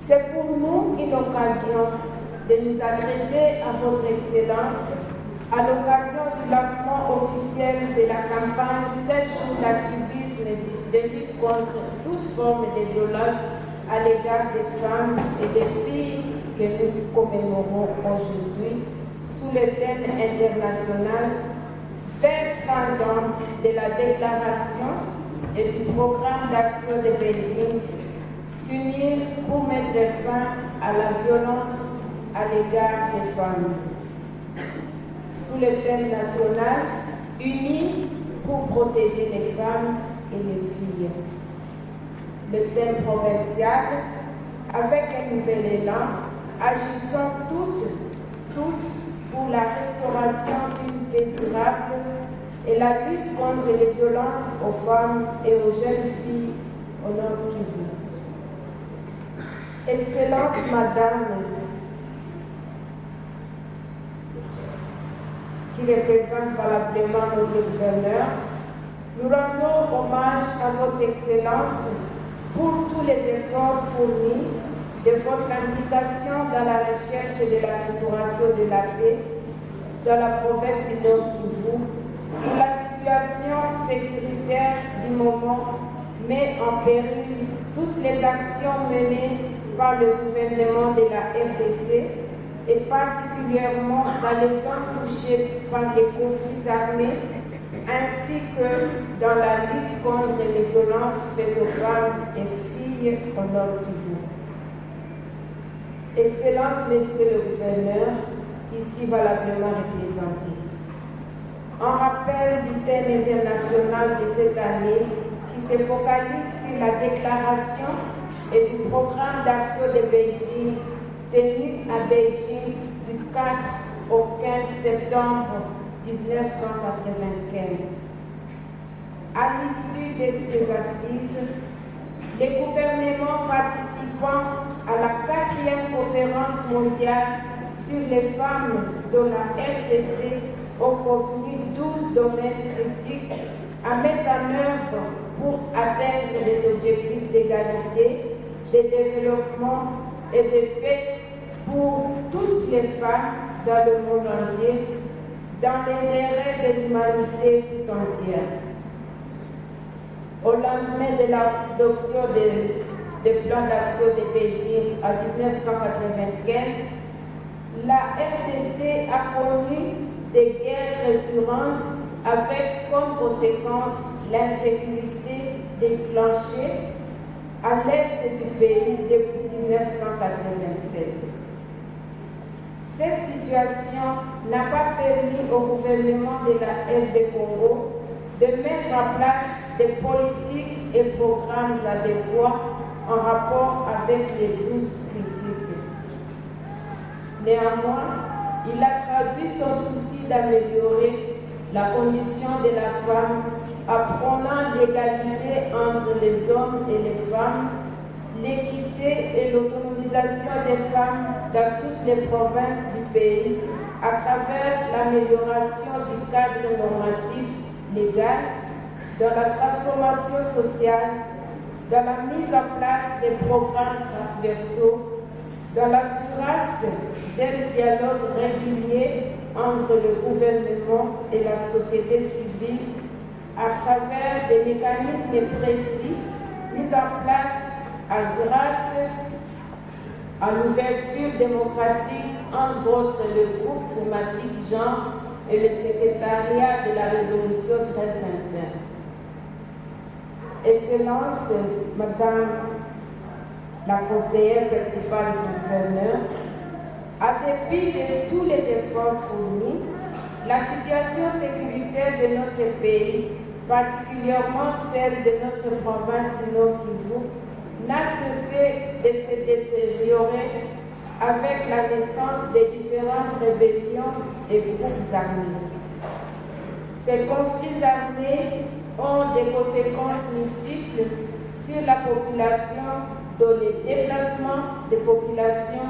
C'est pour nous une occasion de nous adresser à votre Excellence à l'occasion du lancement officiel de la campagne 7 jours d'activisme de lutte contre toute forme de violence à l'égard des femmes et des filles que nous commémorons aujourd'hui sous le thème international 20 ans de la déclaration et du programme d'action de Beijing, s'unir pour mettre fin à la violence à l'égard des femmes. Sous le thème national, unis pour protéger les femmes et les filles. Le thème provincial, avec un nouvel élan, agissons toutes, tous pour la restauration d'une paix durable et la lutte contre les violences aux femmes et aux jeunes filles au Nord Kivu. Excellence Madame, qui représente valablement notre gouverneur, nous rendons hommage à votre Excellence pour tous les efforts fournis de votre implication dans la recherche de la restauration de la paix dans la province du Nord Kivu, où la situation sécuritaire du moment met en péril toutes les actions menées par le gouvernement de la RDC et particulièrement dans les zones touchées par les conflits armés, ainsi que dans la lutte contre les violences faites aux femmes et filles au Nord Kivu. Excellence, Monsieur le Gouverneur, ici valablement représenté. En rappel du thème international de cette année qui se focalise sur la déclaration et du programme d'action de Beijing tenu à Beijing du 4 au 15 septembre 1995. À l'issue de ces assises, les gouvernements participant à la 4e conférence mondiale sur les femmes dont la RDC ont convenu 12 domaines critiques à mettre en œuvre pour atteindre les objectifs d'égalité, de développement et de paix pour toutes les femmes dans le monde entier, dans l'intérêt de l'humanité tout entière. Au lendemain de l'adoption des plans d'action de Beijing en 1995, la RDC a connu des guerres récurrentes avec comme conséquence l'insécurité déclenchée à l'est du pays depuis 1996. Cette situation n'a pas permis au gouvernement de la RD Congo de mettre en place des politiques et programmes adéquats en rapport avec les 12 critiques. Néanmoins, il a traduit son souci d'améliorer la condition de la femme en prônant l'égalité entre les hommes et les femmes, l'équité et l'autonomisation des femmes dans toutes les provinces du pays à travers l'amélioration du cadre normatif légal, dans la transformation sociale, dans la mise en place des programmes transversaux, dans l'assurance d'un dialogue régulier entre le gouvernement et la société civile à travers des mécanismes précis mis en place grâce à l'ouverture démocratique, entre autres le groupe thématique genre et le secrétariat de la résolution 1325. Excellence, Madame la conseillère principale du gouverneur, en dépit de tous les efforts fournis, la situation sécuritaire de notre pays, particulièrement celle de notre province du Nord Kivu, n'a cessé de se détériorer avec la naissance des différentes rébellions et groupes armés. Ces conflits armés ont des conséquences multiples sur la population, dont les déplacements des populations,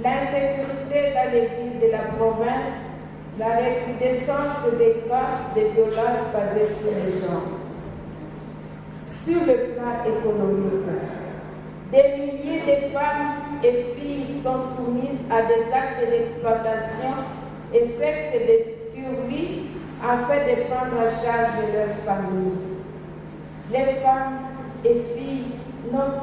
l'insécurité dans les villes de la province, la recrudescence des cas de violences basées sur les genres. Sur le plan économique, Des milliers de femmes et filles sont soumises à des actes d'exploitation et sexe et de survie afin de prendre en charge leur famille. Les femmes et filles n'ont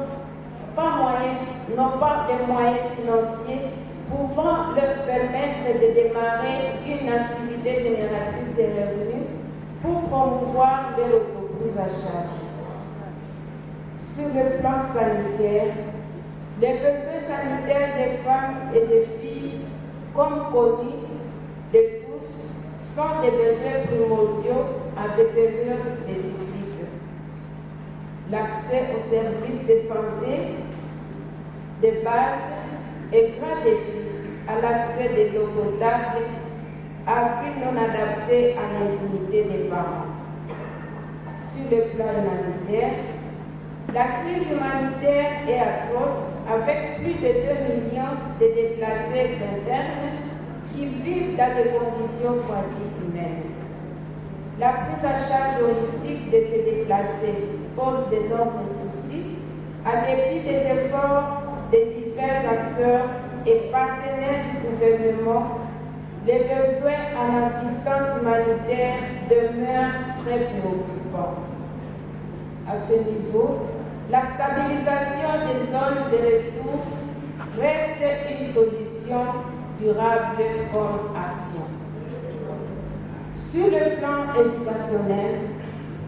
pas de moyens financiers pouvant leur permettre de démarrer une activité génératrice de revenus pour promouvoir leur autoprise à charge. Sur le plan sanitaire, les besoins sanitaires des femmes et des filles, comme connus de tous, sont des besoins primordiaux à des périodes spécifiques. L'accès aux services de santé de base est grand défi à l'accès de l'eau potable, à plus non adapté à l'intimité des parents. Sur le plan humanitaire, la crise humanitaire est atroce avec plus de 2 millions de déplacés internes qui vivent dans des conditions quasi humaines. La prise en charge holistique de ces déplacés pose d'énormes soucis à dépit des efforts des divers acteurs et partenaires du gouvernement. Les besoins en assistance humanitaire demeurent très préoccupants. À ce niveau, la stabilisation des zones de retour reste une solution durable comme action. Sur le plan éducationnel,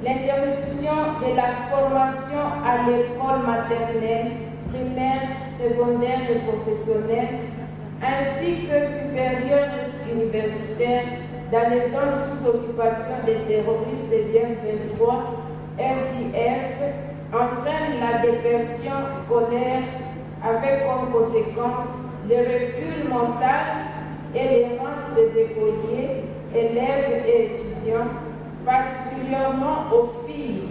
l'interruption de la formation à l'école maternelle, primaire, secondaire et professionnelle, ainsi que supérieure et universitaire dans les zones sous occupation des terroristes de M23, RDF, entraîne la dépersion scolaire avec comme conséquence le recul mental et l'errance des écoliers, élèves et étudiants, particulièrement aux filles.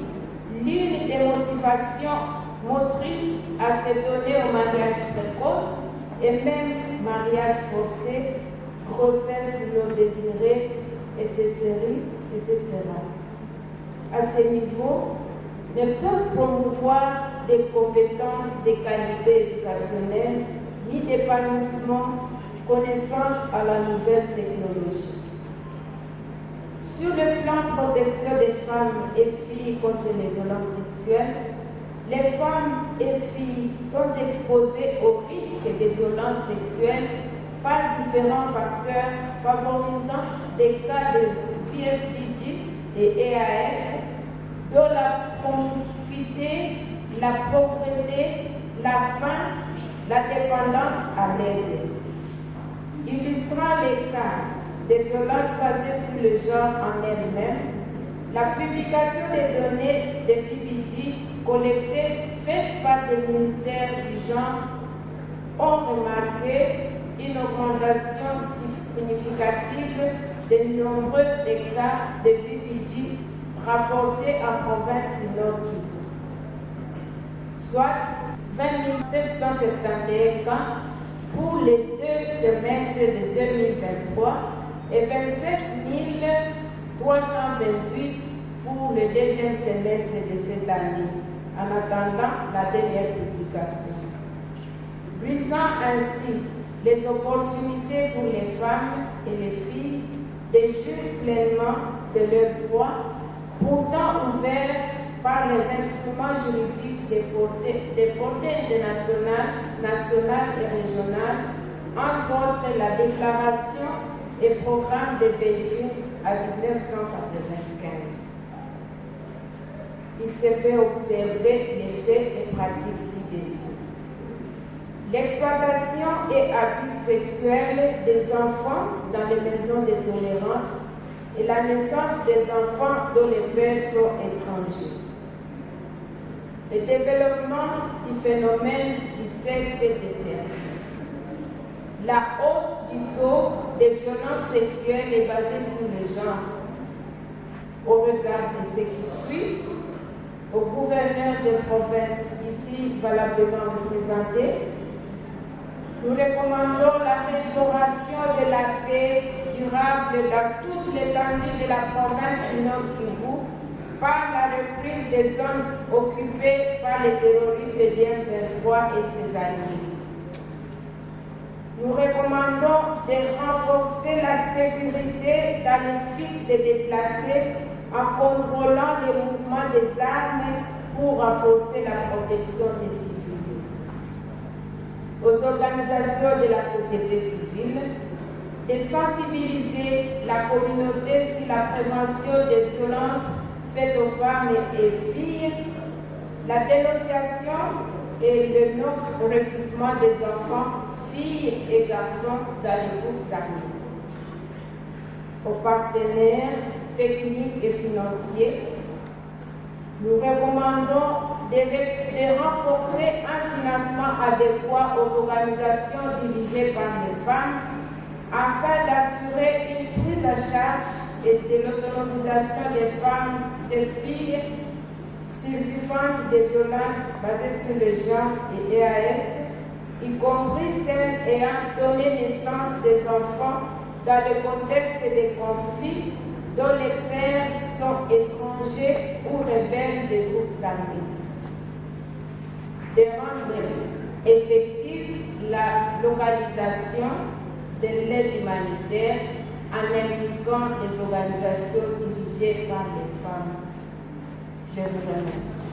L'une des motivations motrices à se donner au mariage précoce et même mariage forcé, grossesse non désirée, etc. À ce niveau, ne peuvent promouvoir des compétences, des qualités éducationnelles, ni d'épanouissement, connaissance à la nouvelle technologie. Sur le plan protection des femmes et filles contre les violences sexuelles, les femmes et filles sont exposées au risque de violences sexuelles par différents facteurs favorisant des cas de PSPG et EAS, dont la promiscuité, la pauvreté, la faim, la dépendance à l'aide. Illustrant les cas de violences basées sur le genre en elle-même, la publication des données de PPG collectées faites par le ministère du genre ont remarqué une augmentation significative de nombreux cas de PPG rapportés en province du Nord Kivu, soit 20 771 cas pour les 2 semestres de 2023 et 27 328 pour le 2e semestre de cette année, en attendant la dernière publication. Brisant ainsi les opportunités pour les femmes et les filles de jouir pleinement de leurs droits, pourtant ouverts par les instruments juridiques des portées internationales et régionales, entre autres la déclaration et programme de Beijing à 1995. Il se fait observer les faits et pratiques ci-dessus. L'exploitation et abus sexuels des enfants dans les maisons de tolérance et la naissance des enfants dont les pères sont étrangers. Le développement du phénomène du sexe et des services. La hausse du taux de violences sexuelles est basée sur le genre. Au regard de ce qui suit, au gouverneur de province ici valablement représenté, nous recommandons la restauration de la paix durable dans toute l'étendue de la province du Nord Kivu par la reprise des zones occupées par les terroristes de M23 et ses alliés. Nous recommandons de renforcer la sécurité dans les sites des déplacés en contrôlant les mouvements des armes pour renforcer la protection des civils. Aux organisations de la société civile, de sensibiliser la communauté sur la prévention des violences faites aux femmes et filles, la dénonciation et le non-recrutement des enfants, filles et garçons dans les groupes armés. Aux partenaires techniques et financiers, nous recommandons de renforcer un financement adéquat aux organisations dirigées par les femmes afin d'assurer une prise en charge et de l'autonomisation des femmes et filles survivantes des violences basées sur le genre et EAS, y compris celles ayant donné naissance des enfants dans le contexte des conflits dont les pères sont étrangers ou rebelles des groupes armés. De rendre effective la localisation de l'aide humanitaire en impliquant les organisations dirigées par les femmes. Je vous remercie.